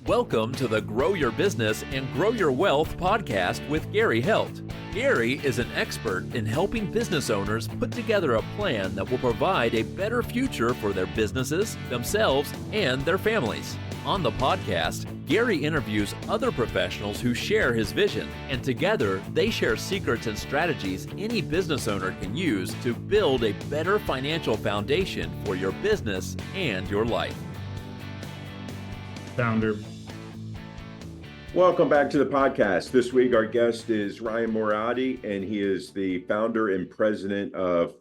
Welcome to the Grow Your Business and Grow Your Wealth podcast with Gary Heldt. Gary is an expert in helping business owners put together a plan that will provide a better future for their businesses, themselves, and their families. On the podcast, Gary interviews other professionals who share his vision, and together they share secrets and strategies any business owner can use to build a better financial foundation for your business and your life. Founder. Welcome back to the podcast. This week, our guest is Ryan Moriarty, and he is the founder and president of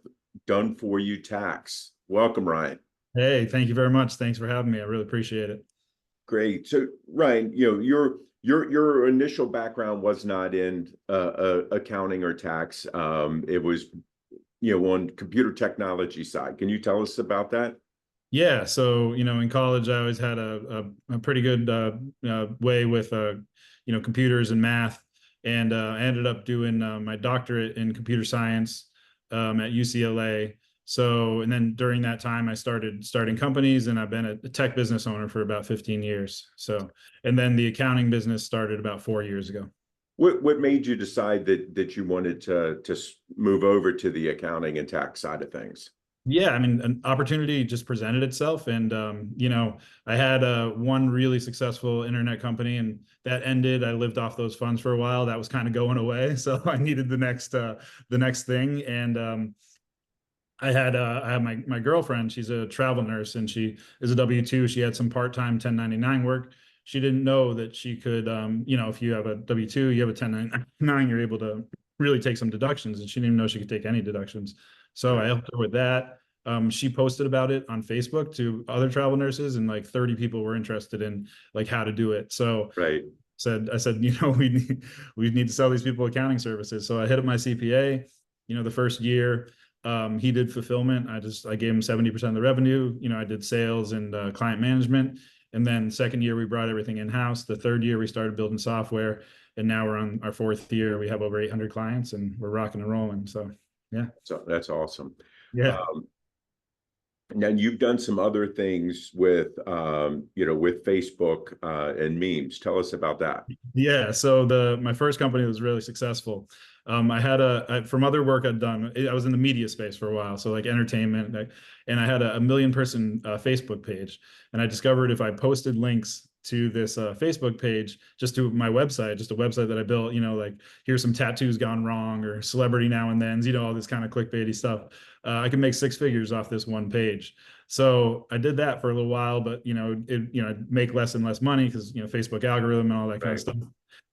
Done For You Tax. Welcome, Ryan. Hey, thank you very much. Thanks for having me. I really appreciate it. Great. So, Ryan, your initial background was not in accounting or tax. It was, on computer technology side. Can you tell us about that? Yeah. So, in college, I always had a pretty good way with, computers and math. And I ended up doing my doctorate in computer science at UCLA. So, and then during that time, I starting companies, and I've been a tech business owner for about 15 years. So, and then the accounting business started about 4 years ago. What made you decide that you wanted to move over to the accounting and tax side of things? Yeah, I mean, an opportunity just presented itself, and I had one really successful internet company, and that ended. I lived off those funds for a while. That was kind of going away, so I needed the next thing. And I had my girlfriend. She's a travel nurse, and she is a W-2. She had some part-time 1099 work. She didn't know that she could, if you have a W-2, you have a 1099, you're able to really take some deductions, and she didn't even know she could take any deductions. So I helped her with that. She posted about it on Facebook to other travel nurses, and like 30 people were interested in like how to do it. So I said, we need to sell these people accounting services. So I hit up my CPA, the first year. He did fulfillment. I gave him 70% of the revenue. I did sales and client management. And then second year, we brought everything in-house. The third year, we started building software. And now we're on our fourth year. We have over 800 clients, and we're rocking and rolling. So, yeah. So that's awesome. Yeah. Now you've done some other things with Facebook and memes. Tell us about that. Yeah. So my first company was really successful. I had from other work I'd done, I was in the media space for a while. So like entertainment, and I had a 1 million person Facebook page. And I discovered if I posted links to this Facebook page, just to my website, just a website that I built, like here's some tattoos gone wrong, or celebrity now and then, all this kind of clickbaity stuff. I can make 6 figures off this one page. So I did that for a little while, but I'd make less and less money because Facebook algorithm and all that kind of stuff.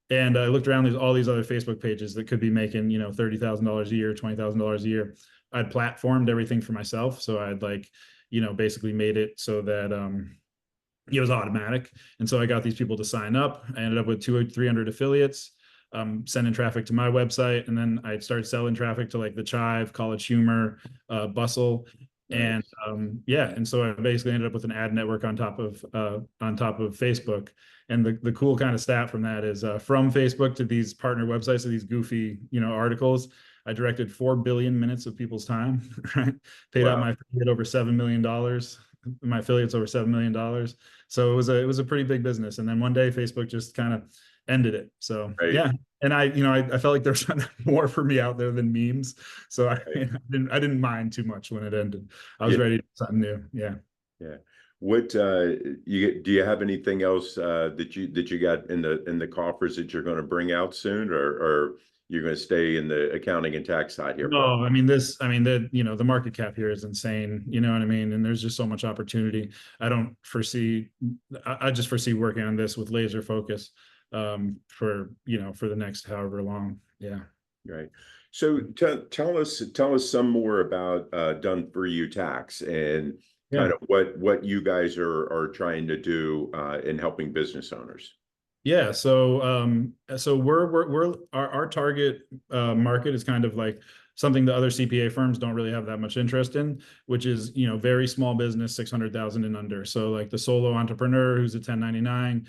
And I looked around, there's all these other Facebook pages that could be making $30,000 a year, $20,000 a year. I'd platformed everything for myself, so I'd basically made it so that it was automatic. And so I got these people to sign up. I ended up with 200 or 300 affiliates, sending traffic to my website. And then I started selling traffic to like the Chive, College Humor, Bustle. Nice. And so I basically ended up with an ad network on top of Facebook. And the cool kind of stat from that is from Facebook to these partner websites, to these goofy, articles, I directed 4 billion minutes of people's time, right? Paid out my affiliate over $7 million. My affiliates over $7 million. So it was a pretty big business. And then one day Facebook just kind of ended it. So yeah. And I felt like there was more for me out there than memes. So I didn't mind too much when it ended. I was ready to do something new. Yeah. Yeah. What do you have anything else that you got in the coffers that you're going to bring out soon, or you're going to stay in the accounting and tax side here? No, the market cap here is insane. You know what I mean? And there's just so much opportunity. I just foresee working on this with laser focus for the next however long. Yeah. Right. So tell us some more about Done For You Tax and kind of what you guys are trying to do in helping business owners. Yeah, so our target market is kind of like something the other CPA firms don't really have that much interest in, which is very small business, 600,000 and under. So like the solo entrepreneur who's a 1099,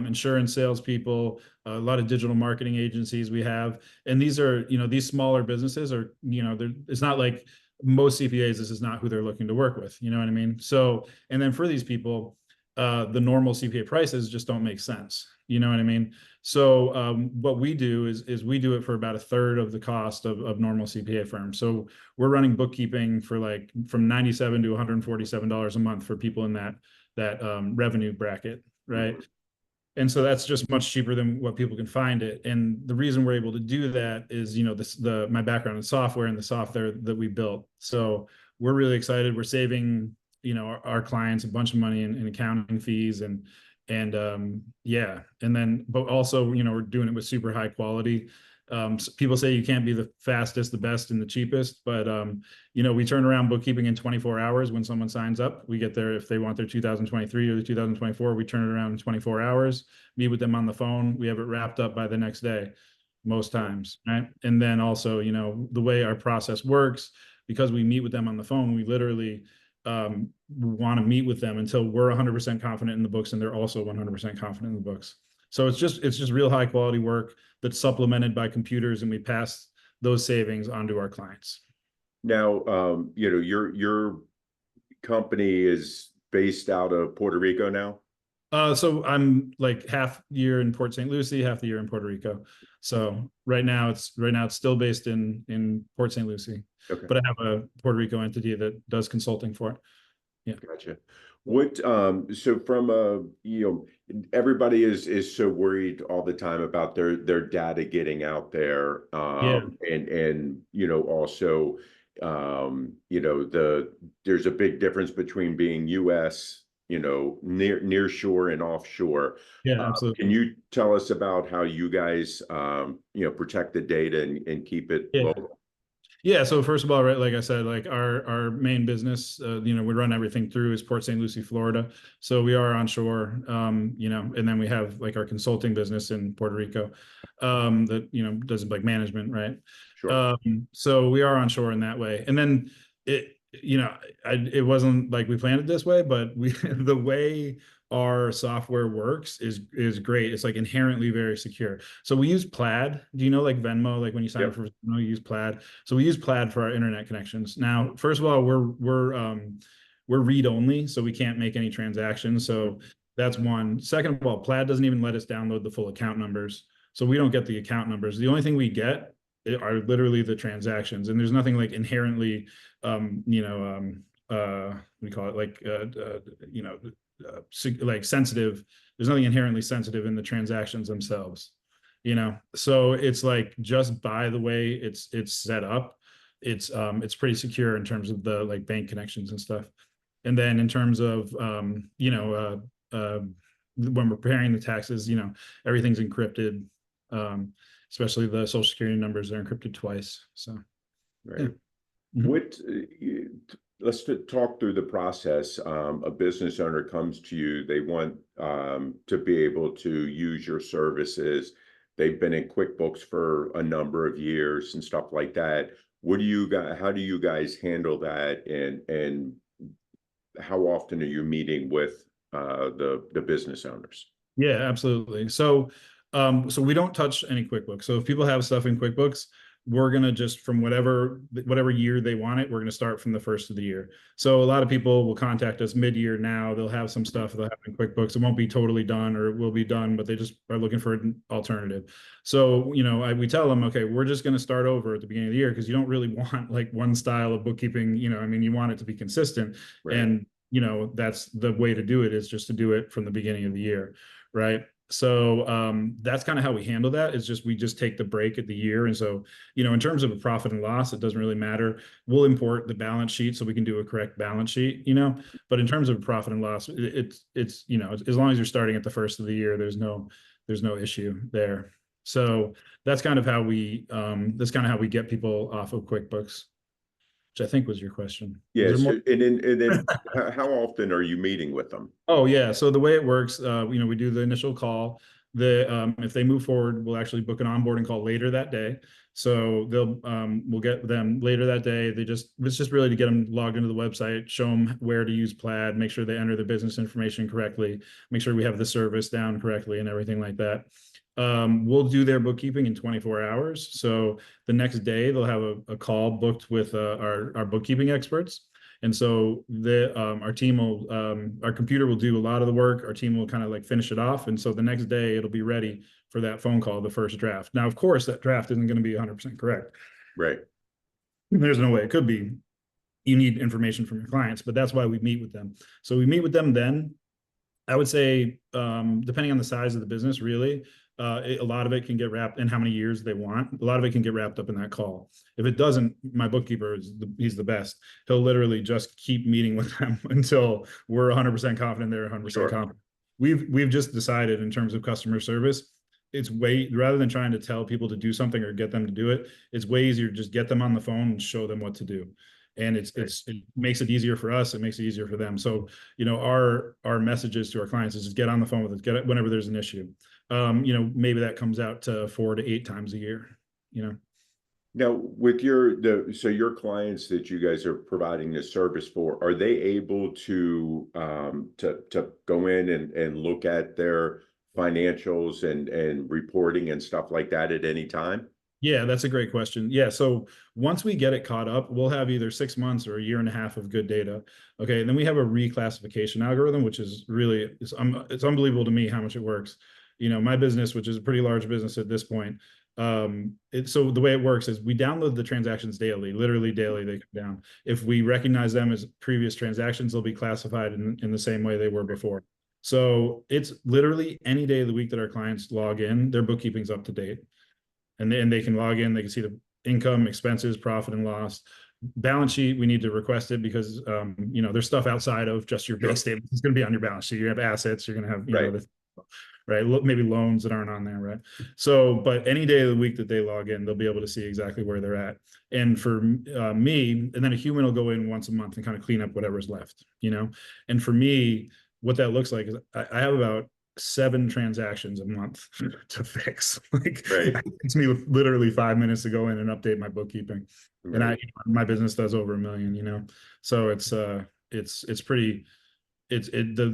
insurance salespeople, a lot of digital marketing agencies we have, and these are these smaller businesses are it's not like most CPAs. This is not who they're looking to work with. You know what I mean? So and then for these people, the normal CPA prices just don't make sense. You know what I mean? So what we do is we do it for about a third of the cost of normal CPA firms. So we're running bookkeeping for like from $97 to $147 a month for people in that revenue bracket, right? And so that's just much cheaper than what people can find it. And the reason we're able to do that is, you know, my background in software and the software that we built. So we're really excited. We're saving, you know, our clients a bunch of money in accounting fees and yeah. And then, but also, you know, we're doing it with super high quality. So people say you can't be the fastest, the best, and the cheapest, but you know, we turn around bookkeeping in 24 hours when someone signs up. We get there if they want their 2023 or the 2024. We turn it around in 24 hours. Meet with them on the phone. We have it wrapped up by the next day, most times, right? And then also, you know, the way our process works, because we meet with them on the phone, we literally want to meet with them until we're 100% confident in the books, and they're also 100% confident in the books. So it's just real high quality work that's supplemented by computers, and we pass those savings on to our clients. Now, you know, your company is based out of Puerto Rico now. So I'm like half year in Port St. Lucie, half the year in Puerto Rico. So right now it's still based in Port St. Lucie, Okay. but I have a Puerto Rico entity that does consulting for it. Yeah. Gotcha. What so from you know, everybody is so worried all the time about their data getting out there, Yeah. and you know, also you know, there's a big difference between being US, you know, near shore and offshore. Yeah, Can absolutely. you tell us about how you guys you know, protect the data and keep it Yeah. local? Yeah. So first of all, right, like I said, like our main business, you know, we run everything through is Port St. Lucie, Florida. So we are onshore, you know, and then we have like our consulting business in Puerto Rico, that, you know, does like management, right? Sure. So we are onshore in that way. And then you know, it wasn't like we planned it this way, but the way our software works is great. It's like inherently very secure. So we use Plaid. Do you know like Venmo? Like when you sign up Yep. for Venmo, you use Plaid. So we use Plaid for our internet connections. Now, first of all, we're read only, so we can't make any transactions. So that's one. Second of all, Plaid doesn't even let us download the full account numbers. So we don't get the account numbers. The only thing we get are literally the transactions, and there's nothing like inherently you know, what do you call it? Like, you know, like sensitive. There's nothing inherently sensitive in the transactions themselves, you know? So it's like, just by the way it's set up, it's pretty secure in terms of the like bank connections and stuff. And then in terms of, you know, when we're preparing the taxes, you know, everything's encrypted. Especially the social security numbers are encrypted twice. So, Right. yeah. What let's talk through the process. A business owner comes to you, they want to be able to use your services. They've been in QuickBooks for a number of years and stuff like that. What do you guys, how do you guys handle that, and how often are you meeting with the business owners? Yeah, absolutely. So, so we don't touch any QuickBooks. So if people have stuff in QuickBooks, we're gonna just from whatever year they want it, we're gonna start from the first of the year. So a lot of people will contact us mid-year now. They'll have some stuff they'll have in QuickBooks. It won't be totally done, or it will be done, but they just are looking for an alternative. So, you know, we tell them, okay, we're just gonna start over at the beginning of the year, because you don't really want like one style of bookkeeping. You know, I mean, you want it to be consistent, Right. and you know, that's the way to do it, is just to do it from the beginning of the year. Right. So that's kind of how we handle that. Is just we just take the break at the year. And so, you know, in terms of a profit and loss, it doesn't really matter. We'll import the balance sheet so we can do a correct balance sheet, you know. But in terms of profit and loss, it's you know, as long as you're starting at the first of the year, there's no issue there. So that's kind of how we get people off of QuickBooks, which I think was your question. Was Yeah. there more? So, and then how often are you meeting with them? Oh yeah. So the way it works, you know, we do the initial call. If they move forward, we'll actually book an onboarding call later that day. So we'll get them later that day. It's just really to get them logged into the website, show them where to use Plaid, make sure they enter the business information correctly, make sure we have the service down correctly and everything like that. We'll do their bookkeeping in 24 hours. So the next day they'll have a call booked with our bookkeeping experts. And so our team will, our computer will do a lot of the work. Our team will kind of like finish it off. And so the next day it'll be ready for that phone call, the first draft. Now, of course, that draft isn't going to be 100% correct. Right. There's no way it could be. You need information from your clients, but that's why we meet with them. So we meet with them then. I would say, depending on the size of the business, really, a lot of it can get wrapped in how many years they want. A lot of it can get wrapped up in that call. If it doesn't, my bookkeeper he's the best. He'll literally just keep meeting with them until we're 100% confident they're 100% confident. We've just decided in terms of customer service, it's rather than trying to tell people to do something or get them to do it, it's way easier to just get them on the phone and show them what to do. And it makes it easier for us. It makes it easier for them. So, our messages to our clients is just get on the phone with us, get it whenever there's an issue. Maybe that comes out to 4 to 8 times a year, Now, with so your clients that you guys are providing this service for, are they able to go in and look at their financials and reporting and stuff like that at any time? Yeah, that's a great question. Yeah, so once we get it caught up, we'll have either 6 months or a year and a half of good data. Okay, and then we have a reclassification algorithm, which is really, it's unbelievable to me how much it works. My business, which is a pretty large business at this point, so the way it works is we download the transactions daily, literally daily they come down. If we recognize them as previous transactions, they'll be classified in the same way they were before. So it's literally any day of the week that our clients log in, their bookkeeping's up to date. And they can log in, they can see the income, expenses, profit and loss. Balance sheet, we need to request it because there's stuff outside of just your bank statement. It's going to be on your balance sheet. You have assets, you're going to have right, maybe loans that aren't on there, right? So, but any day of the week that they log in, they'll be able to see exactly where they're at. And for me, and then a human will go in once a month and kind of clean up whatever's left, And for me, what that looks like is I have about 7 transactions a month to fix. It takes me literally 5 minutes to go in and update my bookkeeping. Right. And my business does over 1 million, so it's pretty, the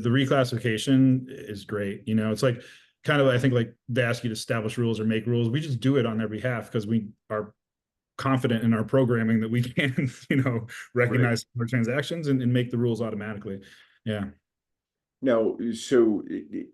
reclassification is great. It's like kind of, I think, like they ask you to establish rules or make rules. We just do it on their behalf because we are confident in our programming that we can, recognize our transactions and make the rules automatically. Yeah. Now, so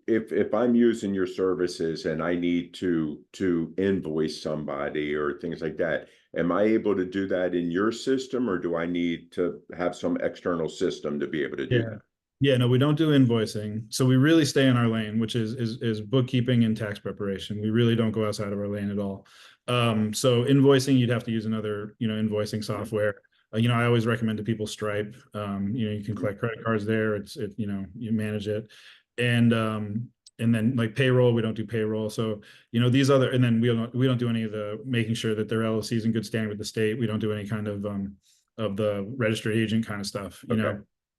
if I'm using your services and I need to invoice somebody or things like that, am I able to do that in your system, or do I need to have some external system to be able to do that? Yeah, no, we don't do invoicing. So we really stay in our lane, which is bookkeeping and tax preparation. We really don't go outside of our lane at all. So invoicing, you'd have to use another, invoicing software. I always recommend to people Stripe. You can collect credit cards there. You manage it. And then like payroll, we don't do payroll. So, these other, and then we don't do any of the making sure that their LLC is in good standing with the state. We don't do any kind of the registered agent kind of stuff,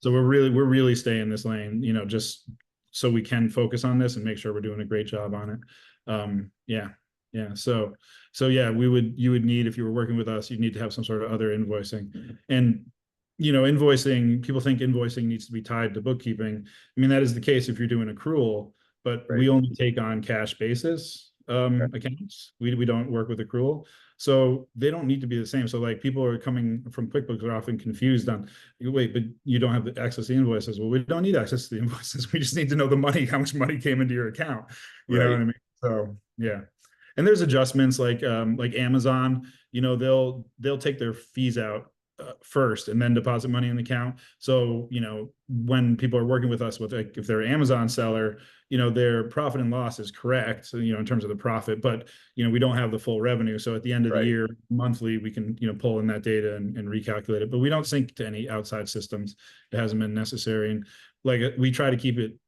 So we're really staying in this lane, just so we can focus on this and make sure we're doing a great job on it. Yeah. So yeah, you would need, if you were working with us, you'd need to have some sort of other invoicing. And, invoicing, people think invoicing needs to be tied to bookkeeping. I mean, that is the case if you're doing accrual, but we only take on cash basis accounts. We don't work with accrual. So they don't need to be the same. So like people are coming from QuickBooks are often confused on, wait, but you don't have the access to the invoices. Well, we don't need access to the invoices. We just need to know the money, how much money came into your account. You know what I mean? So yeah. And there's adjustments like Amazon, they'll take their fees out first and then deposit money in the account. So, when people are working with us with, like, if they're an Amazon seller, their profit and loss is correct. So, in terms of the profit, but, we don't have the full revenue. So at the end of the year, monthly, we can, pull in that data and recalculate it, but we don't sync to any outside systems. It hasn't been necessary. And like, we try to keep it,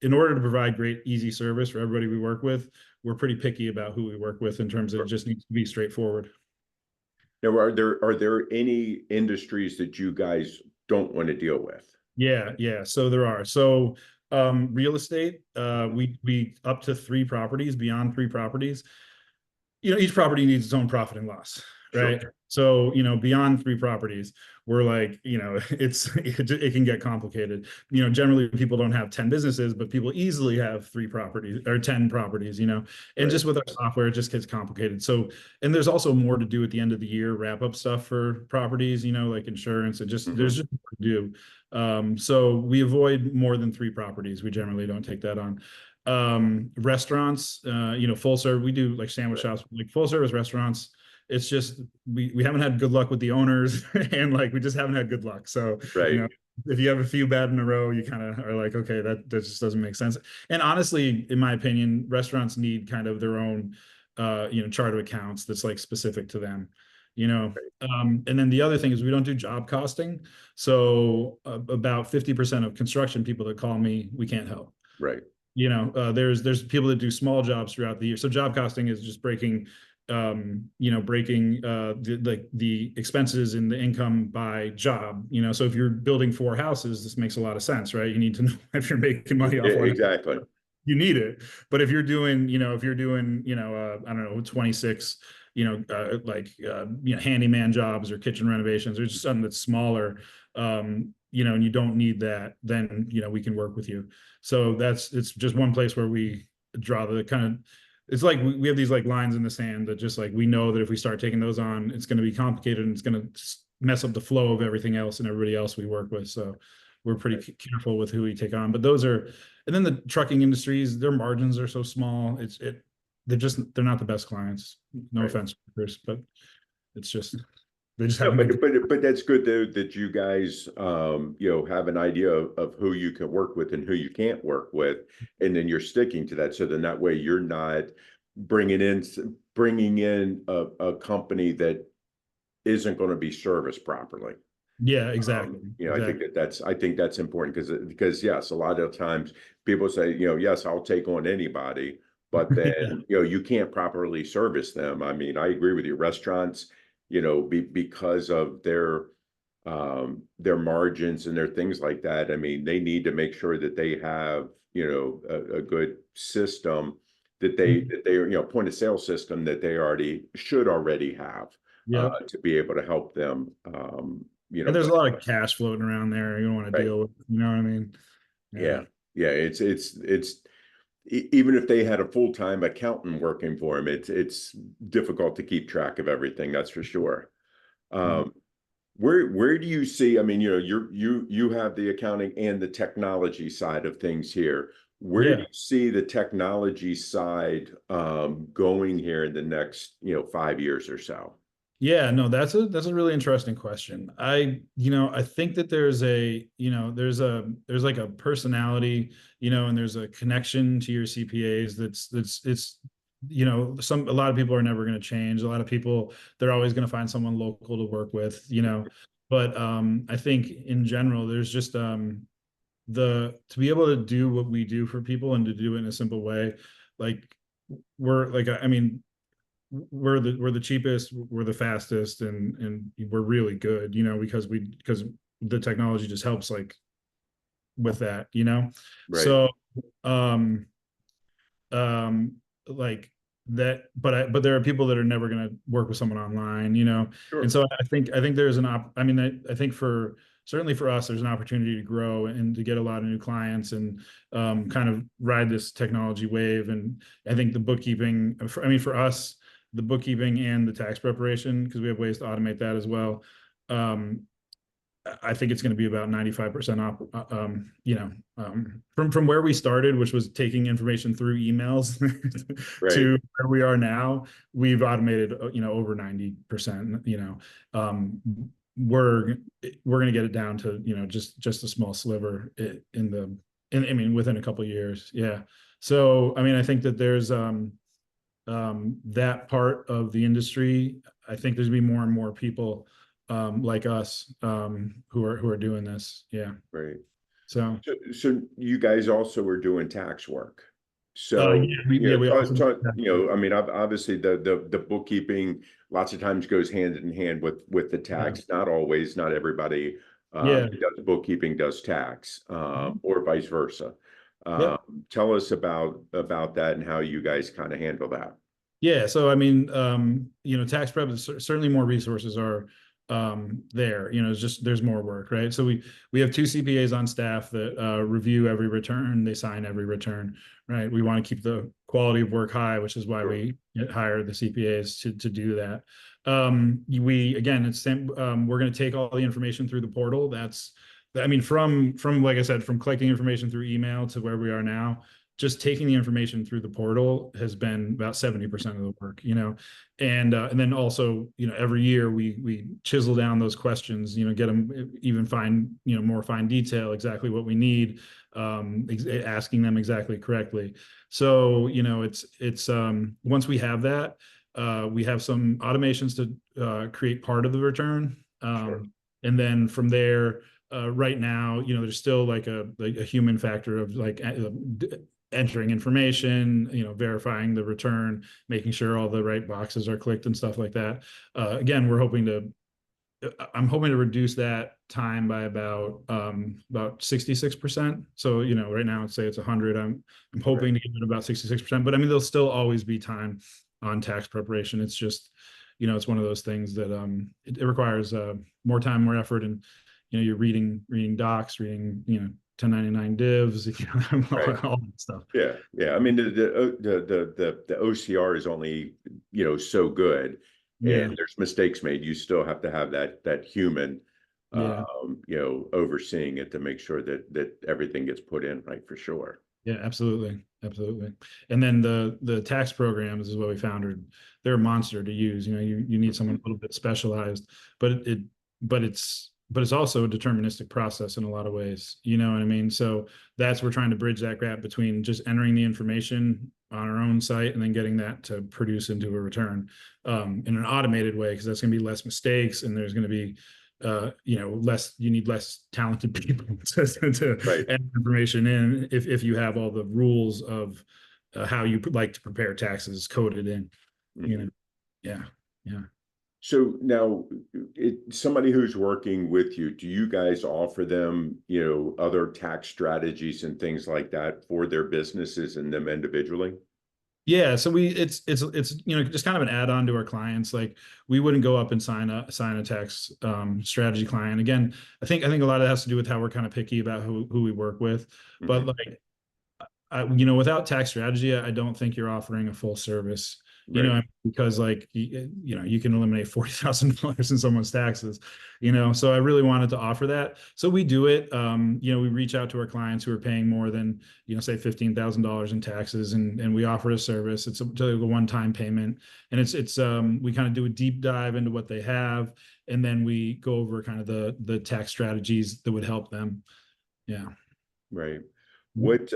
in order to provide great, easy service for everybody we work with, we're pretty picky about who we work with in terms of it just needs to be straightforward. Now, are there any industries that you guys don't want to deal with? Yeah. So there are. So real estate, we up to 3 properties, beyond 3 properties. Each property needs its own profit and loss, right? Sure. So, beyond 3 properties, we're like, it can get complicated. Generally people don't have 10 businesses, but people easily have 3 properties or 10 properties, and Right. just with our software, it just gets complicated. So, and there's also more to do at the end of the year, wrap up stuff for properties, like insurance, and there's just more to do. So we avoid more than 3 properties. We generally don't take that on. Restaurants, full service, we do like sandwich shops, like full service restaurants. It's just we haven't had good luck with the owners, and like we just haven't had good luck. So Right. if you have a few bad in a row, you kind of are like, okay, that just doesn't make sense. And honestly, in my opinion, restaurants need kind of their own chart of accounts that's like specific to them. And then the other thing is we don't do job costing. So about 50% of construction people that call me, we can't help. Right. There's people that do small jobs throughout the year. So job costing is just breaking the expenses and the income by job. So if you're building 4 houses, this makes a lot of sense, right? You need to know if you're making money off one. Exactly. You need it. But if you're doing, I don't know, 26, handyman jobs or kitchen renovations or just something that's smaller, and you don't need that, then, we can work with you. So it's just one place where we draw the kind of, it's like we have these like lines in the sand that just like we know that if we start taking those on, it's going to be complicated and it's going to mess up the flow of everything else and everybody else we work with. So we're pretty careful with who we take on. But and then the trucking industries, their margins are so small. They're not the best clients. No offense, but it's just they just haven't. But that's good though that you guys have an idea of who you can work with and who you can't work with, and then you're sticking to that. So then that way you're not bringing in a company that isn't going to be serviced properly. Yeah, exactly. Exactly. I think that's important because yes, a lot of times people say, yes, I'll take on anybody, but then you can't properly service them. I mean, I agree with you. Restaurants, because of their margins and their things like that. I mean, they need to make sure that they have a good system that they point of sale system that they should already have to be able to help them. And there's a lot of cash floating around there you don't want to deal with, you know what I mean? Yeah. It's even if they had a full-time accountant working for them, it's difficult to keep track of everything, that's for sure. Where do you see, I mean, you have the accounting and the technology side of things here. Where do you see the technology side going here in the next 5 years or so? Yeah, no, that's a really interesting question. I think that there's like a personality, and there's a connection to your CPAs it's a lot of people are never going to change. A lot of people, they're always going to find someone local to work with, but I think in general, there's just to be able to do what we do for people and to do it in a simple way, like we're the cheapest, we're the fastest, and we're really good, because the technology just helps like with that, Right. So like that, but there are people that are never going to work with someone online, Sure. And so I think there's I think certainly for us, there's an opportunity to grow and to get a lot of new clients and kind of ride this technology wave. And I think the bookkeeping, for us, the bookkeeping and the tax preparation, because we have ways to automate that as well. I think it's going to be about 95% from where we started, which was taking information through emails to where we are now. We've automated, over 90%, we're going to get it down to, just a small sliver within a couple of years. Yeah. So, I think that there's, that part of the industry. I think there's gonna be more and more people like us who are doing this. Yeah. Right. So you guys also are doing tax work. So obviously the bookkeeping lots of times goes hand in hand with the tax. Not always, not everybody who does bookkeeping does tax, or vice versa. Tell us about that and how you guys kind of handle that. Yeah, so I mean, tax prep is certainly more resources are there. It's just there's more work, right? So we have two CPAs on staff that review every return, they sign every return, right? We want to keep the quality of work high, which is why Sure. we hire the CPAs to do that. We again, it's we're going to take all the information through the portal. I mean, from like I said, from collecting information through email to where we are now, just taking the information through the portal has been about 70% of the work, and then also, every year we chisel down those questions, get them even fine, more fine detail, exactly what we need, asking them exactly correctly. So, it's once we have that, we have some automations to create part of the return. Sure. And then from there, right now, there's still like a human factor of like entering information, verifying the return, making sure all the right boxes are clicked and stuff like that. Again, I'm hoping to reduce that time by about 66%. So, right now, let's say it's 100. I'm hoping to get it about 66%, but I mean, there'll still always be time on tax preparation. It's just, it's one of those things that it requires more time, more effort, and you're reading docs, reading 1099 divs, Right. all that stuff. Yeah, yeah. I mean, the OCR is only, so good, Yeah, and there's mistakes made. You still have to have that human, yeah, overseeing it to make sure that everything gets put in right, for sure. yeah, absolutely, absolutely. And then the tax programs is what we found they're a monster to use. You need someone a little bit specialized, but it's also a deterministic process in a lot of ways. You know what I mean? So we're trying to bridge that gap between just entering the information on our own site and then getting that to produce into a return in an automated way, because that's going to be less mistakes, and there's going to be you need less talented people to Right. enter information in if you have all the rules of how you like to prepare taxes coded in. Mhm. Yeah, yeah. So now, somebody who's working with you, do you guys offer them, other tax strategies and things like that for their businesses and them individually? Yeah, so it's just kind of an add-on to our clients. Like, we wouldn't go up and sign a tax strategy client. Again, I think a lot of it has to do with how we're kind of picky about who we work with. But Mhm. like, without tax strategy, I don't think you're offering a full service. Right. Because like you can eliminate $40,000 in someone's taxes. So I really wanted to offer that. So we do it. We reach out to our clients who are paying more than say $15,000 in taxes, and we offer a service. It's a one-time payment, and it's we kind of do a deep dive into what they have, and then we go over kind of the tax strategies that would help them. Yeah. Right. What,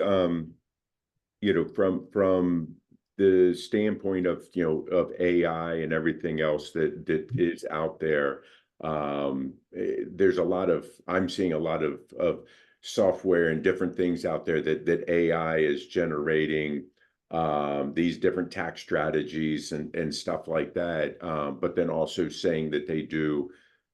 from the standpoint of, of AI and everything else that is out there, I'm seeing a lot of software and different things out there that AI is generating, these different tax strategies and stuff like that. But then also saying that they do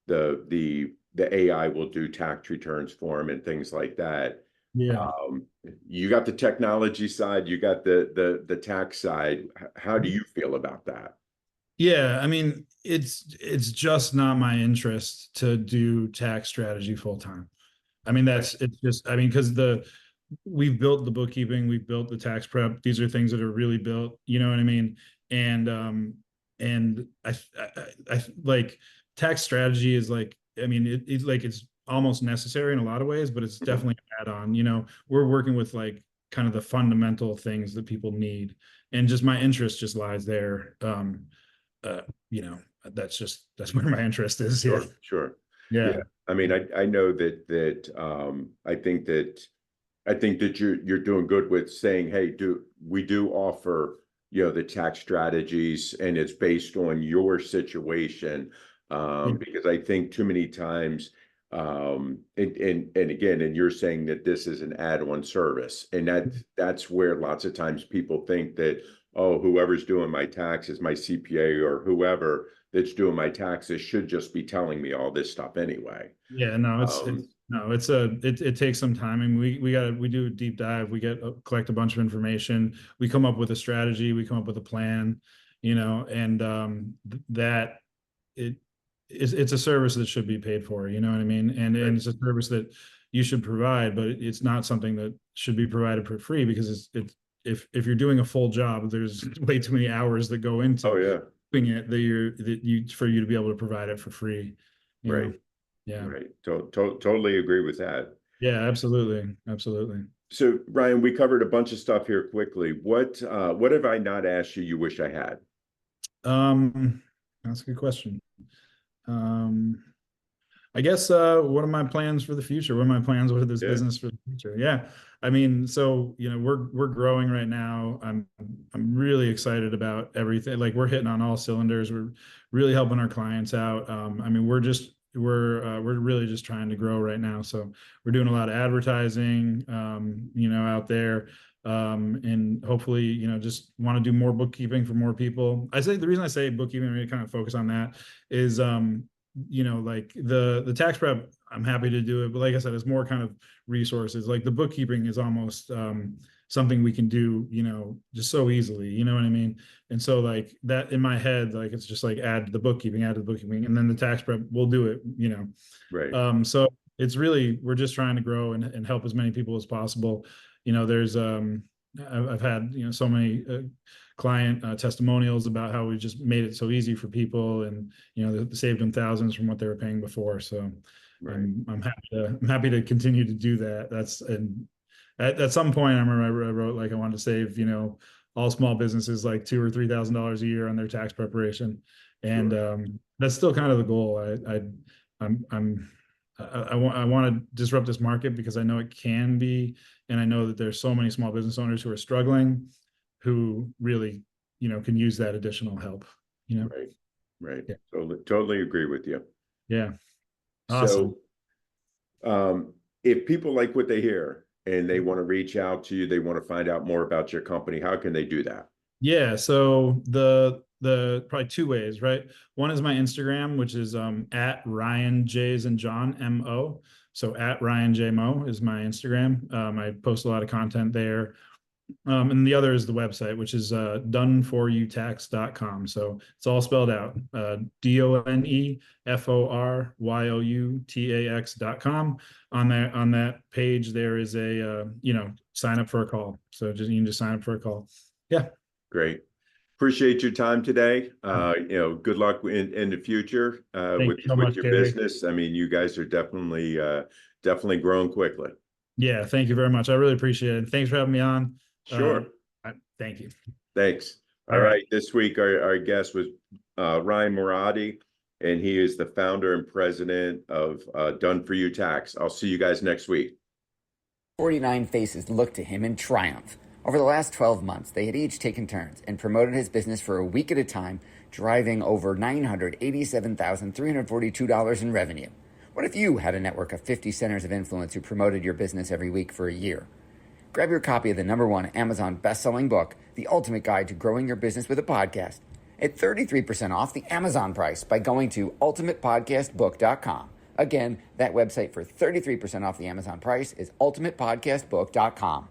the AI will do tax returns for them and things like that. Yeah. Um, you got the technology side, you got the tax side. How do you feel about that? Yeah, I mean, it's just not my interest to do tax strategy full time. I mean, Right. it's just, I mean, because we've built the bookkeeping, we've built the tax prep. These are things that are really built, you know what I mean? And I like tax strategy is like, I mean, it's like it's almost necessary in a lot of ways, but it's Mhm. definitely an add-on. We're working with like kind of the fundamental things that people need, and just my interest just lies there. Uh, you know, that's where my interest is. Yeah. Sure, sure. Yeah. Yeah. I mean, I know I think that you're doing good with saying, hey, we do offer, the tax strategies, and it's based on your situation. Yeah. Because I think too many times, and again, and you're saying that this is an add-on service, and that's where lots of times people think that, oh, whoever's doing my taxes, my CPA or whoever that's doing my taxes should just be telling me all this stuff anyway. Yeah, no, Um, it takes some time, and we do a deep dive. We collect a bunch of information. We come up with a strategy. We come up with a plan, and that it's a service that should be paid for, you know what I mean? And it's a service that you should provide, but it's not something that should be provided for free, because if you're doing a full job, there's way too many hours that go into doing it for you to be able to provide it for free. Right. Yeah. Right. Totally agree with that. Yeah, absolutely. So Ryan, we covered a bunch of stuff here quickly. What have I not asked you wish I had? That's a good question. I guess what are my plans for the future? What are my plans with this business for the future? Yeah. I mean, so we're growing right now. I'm really excited about everything. Like, we're hitting on all cylinders. We're really helping our clients out. I mean, we're really just trying to grow right now. So we're doing a lot of advertising, out there. And hopefully, just want to do more bookkeeping for more people. The reason I say bookkeeping, I really kind of focus on that, is like the tax prep, I'm happy to do it, but like I said, it's more kind of resources. Like, the bookkeeping is almost something we can do, just so easily, you know what I mean? And so, like, that in my head, like, it's just like add the bookkeeping, and then the tax prep, we'll do it, Right. So it's really, we're just trying to grow and help as many people as possible. There's I've had so many client testimonials about how we just made it so easy for people, and saved them thousands from what they were paying before. So Right. I'm happy to continue to do that. And at some point, I remember I wrote, like, I wanted to save all small businesses like $2,000 or $3,000 a year on their tax preparation, and that's still kind of the goal. I want to disrupt this market, because I know it can be, and I know that there's so many small business owners who are struggling, who really, can use that additional help. Right. Yeah. Totally agree with you. Yeah. Awesome. So, if people like what they hear and they want to reach out to you, they want to find out more about your company, how can they do that? Yeah. So the probably two ways, right? One is my Instagram, which is at Ryan J's and John MO. So at Ryan J Mo is my Instagram. I post a lot of content there. And the other is the website, which is doneforyoutax.com. So it's all spelled out, DONEFORYOUTAX.com. On that page, there is a sign up for a call. So you can just sign up for a call. Yeah. Great. Appreciate your time today. Good luck in the future with your business. I mean, you guys are definitely growing quickly. Yeah, thank you very much. I really appreciate it. Thanks for having me on. Sure. Thank you. Thanks. All right. This week, our guest was Ryan Moriarty, and he is the founder and president of Done For You Tax. I'll see you guys next week. 49 faces looked to him in triumph. Over the last 12 months, they had each taken turns and promoted his business for a week at a time, driving over $987,342 in revenue. What if you had a network of 50 centers of influence who promoted your business every week for a year? Grab your copy of the #1 Amazon best-selling book, The Ultimate Guide to Growing Your Business with a Podcast, at 33% off the Amazon price by going to ultimatepodcastbook.com. Again, that website for 33% off the Amazon price is ultimatepodcastbook.com.